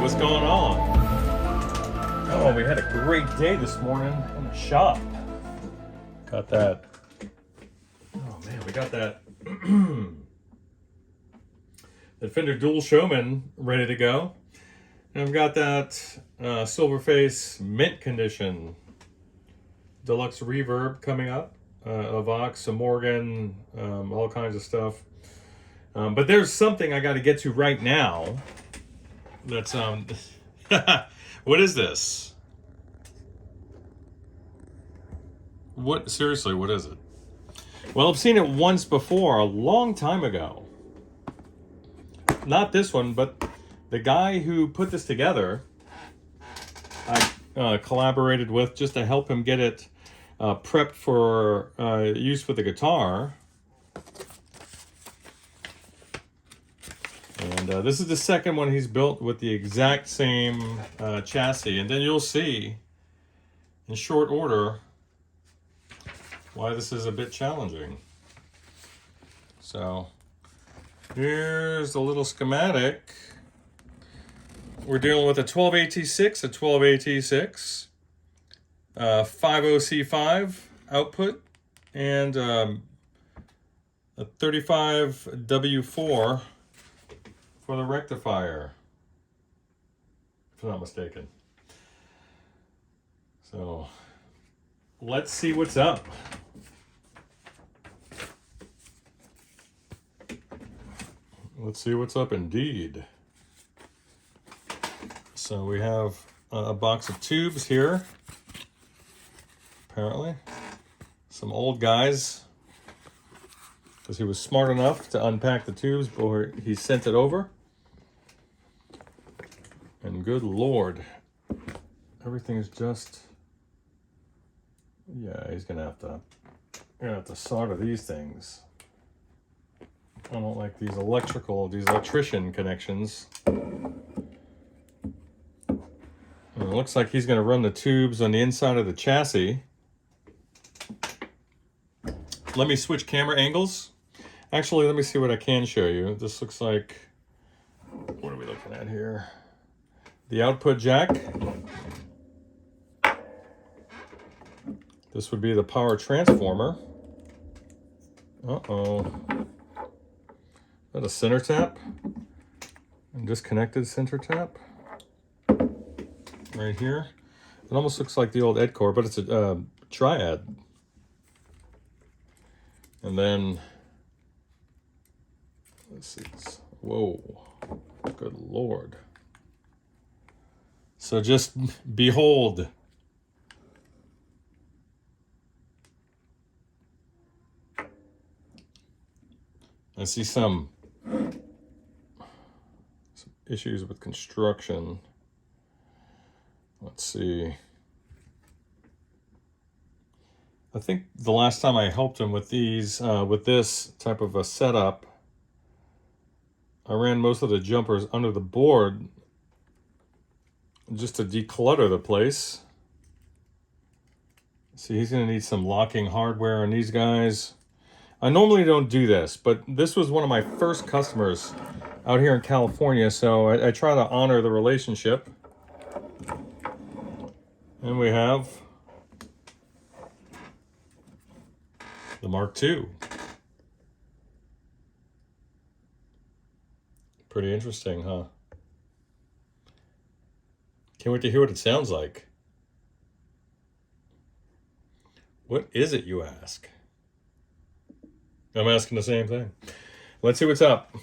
what's going on? Oh, we had a great day this morning in the shop. Got that. Oh man, we got that. The Fender Dual Showman ready to go. And I've got that Silverface mint condition deluxe reverb coming up. A Vox, a Morgan, all kinds of stuff. But there's something I got to get to right now. That's what is this? What, seriously, what is it? Well, I've seen it once before, a long time ago. Not this one, but the guy who put this together, I collaborated with just to help him get it prepped for use with the guitar. And this is the second one he's built with the exact same chassis. And then you'll see in short order why this is a bit challenging. So here's a little schematic. We're dealing with a 12AT6, a 12AT6, 50C5 output, and a 35W4 for the rectifier, if I'm not mistaken. So let's see what's up. Let's see what's up indeed. So we have a box of tubes here, apparently. Some old guys, because he was smart enough to unpack the tubes before he sent it over. And good Lord, everything is just, yeah, he's gonna have to solder these things. I don't like these electrician connections. And it looks like he's gonna run the tubes on the inside of the chassis. Let me switch camera angles. Actually, let me see what I can show you. This looks like, what are we looking at here? The output jack. This would be the power transformer. Uh-oh. Is that a center tap? And disconnected center tap. Right here. It almost looks like the old Edcore, but it's a triad. And then, let's see. Whoa. Good Lord. So just behold. I see some issues with construction. Let's see. I think the last time I helped him with these, with this type of a setup, I ran most of the jumpers under the board just to declutter the place. See, he's going to need some locking hardware on these guys. I normally don't do this, but this was one of my first customers out here in California, so I try to honor the relationship. And we have the Mark II. Pretty interesting, huh? Can't wait to hear what it sounds like. What is it, you ask? I'm asking the same thing. Let's see what's up.